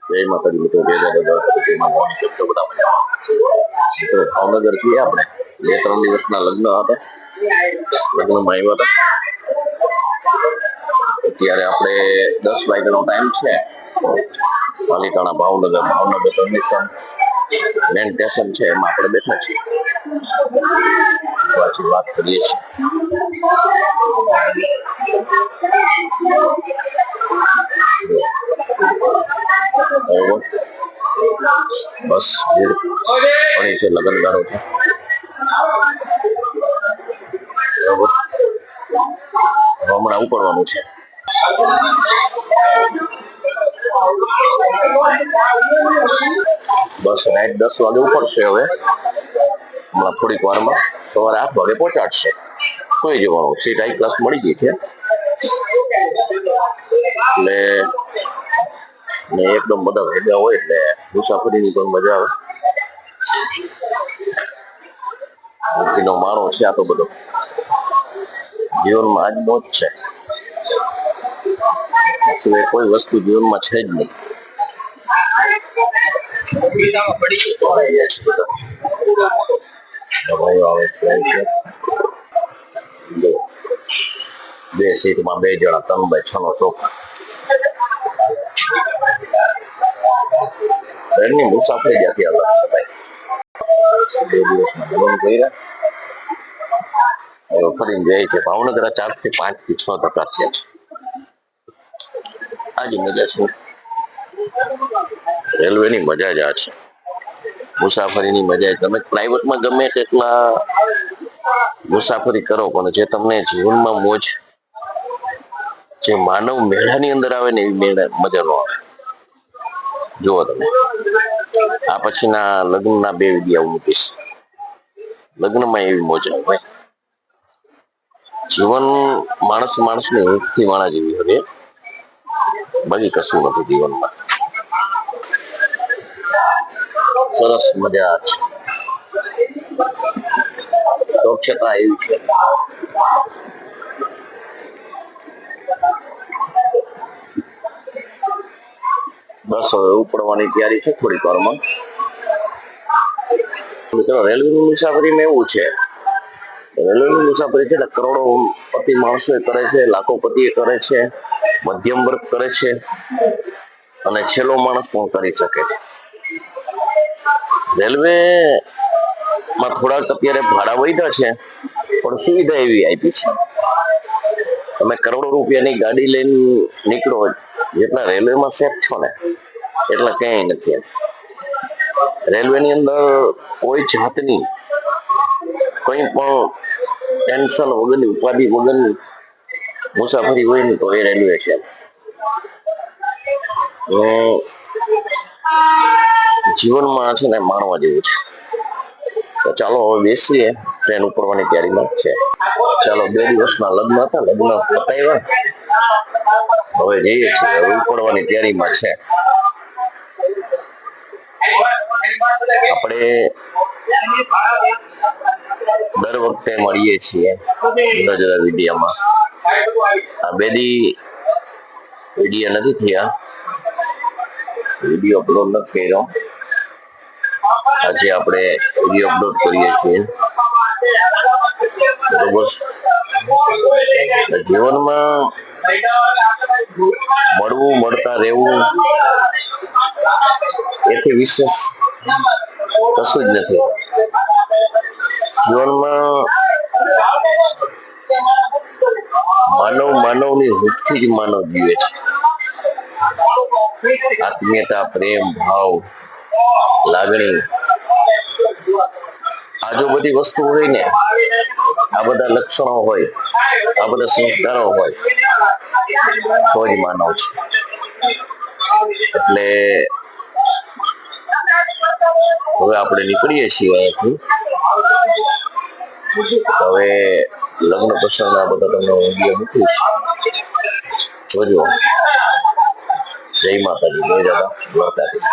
જય માતાજી મિત્રો, જય દાદા બધા મજા. મિત્રો ભાવનગર છીએ આપણે 2-3 દિવસના લગ્ન હતા. લગ્નમાં આવ્યા હતા. અત્યારે આપણે 10 વાગ્યાનો ટાઈમ છે. Palitana Bhavnagar submission main station છે, એમાં આપણે બેઠા છીએ. પછી વાત કરીએ છીએ. બસ ઘણી છે, લગ્નગારો છે. હમણાં ઉપડવાનું છે. બસ રાઈટ 10 વાગે ઉપડશે. હવે હમણાં થોડીક વારમાં સવારે 8 વાગે પહોંચાડશે. સુઈ જવાનું. સીટ હાઈ ક્લાસ મળી ગઈ છે એટલે એકદમ બધા ભેગા હોય એટલે મુસાફરીની પણ મજા આવે. મુક્તિનો માળો છે આ તો બધો. જીવનમાં આજ મોજ છે, સિવાય કોઈ વસ્તુ જીવનમાં છે જ નહીં. બે સીટમાં 2 જણા, 3x6 નો સોફા. ટ્રેનની મુસાફરી જ્યાંથી અલગ છે ભાઈ. 2 દિવસમાં લગ્ન કર્યા. ફરીને જાય છે ભાવનગર. 4 થી 5 થી 6 ટકા છે. આજ મજા છે. રેલવેની મજા જ આ છે. મુસાફરીની મજા. તમે પ્રાઇવેટમાં ગમે તેટલા મુસાફરી કરો, પણ જે તમને જીવનમાં મોજ, જે માનવ મેળાની અંદર આવે ને એવી મજા ન આવે. જુઓ તમે, આ પછીના લગ્નના 2 વિડિયો મૂકીશ. લગ્નમાં એવી મોજ આવે ભાઈ. જીવન માણસની ઊંઘથી માણા જેવી હવે, બાકી કશું નથી જીવનમાં. સરસ મજા છે. સ્વચ્છતા એવી છે. બસ હવે ઉપડવાની તૈયારી છે થોડીક વારમાં. મિત્રો રેલવેની મુસાફરીમાં એવું છે, રેલવેની મુસાફરી છે ને કરોડોપતિ માણસો કરે છે, લાખોપતિ કરે છે, મધ્યમ વર્ગ કરે છે, અને છેલ્લો માણસ પણ કરી શકે છે. રેલવે માં થોડાક અત્યારે ભાડા વધ્યા છે, પણ સુવિધા એવી આપી છે. તમે કરોડો રૂપિયાની ગાડી લઈને નીકળો, જેટલા રેલવેમાં સેફ છો ને એટલા ક્યાંય નથી. રેલવેની અંદર કોઈ જાતની કઈ પણ ટેન્શન વગરની, ઉપાધિ વગરની મુસાફરી હોય ને તો એ રેલવે છે. જીવનમાં છે ને માણવા જેવું છે. તો ચાલો હવે બેસીએ. ટ્રેન ઉપડવાની તૈયારીમાં છે. ચાલો 2 દિવસના લગ્ન હતા, લગ્ન પતાવ્યા. હવે જઈએ છીએ. હવે ઉપડવાની તૈયારીમાં છે. આપણે દર વખતે મળીએ છીએ જુદા જુદા વિડીયોમાં. આ 2 દી વિડીયો નથી થયા, વિડીયો અપલોડ નથી કર્યો. આજે આપણે વિડીયો અપલોડ કરીએ છીએ. બરોબર. જીવનમાં મળવું, મળતા રહેવું એથી વિશેષ કશું જ નથી. જીવનમાં માનવની હૂંફથી જ માનવ જીવે છે. આત્મીયતા, પ્રેમ, ભાવ, લાગણી, આ જો બધી વસ્તુ હોય ને, આ બધા લક્ષણો હોય, આ બધા સંસ્કારો હોય તો જ માનવ છે. એટલે હવે આપણે નીકળીએ છીએ અહીંયાથી. હવે લગ્ન પ્રસંગના બધા તમને વિડીયો મૂકીશ, જોજો. જય માતાજી, જય દાદા, દ્વારકાધીશ.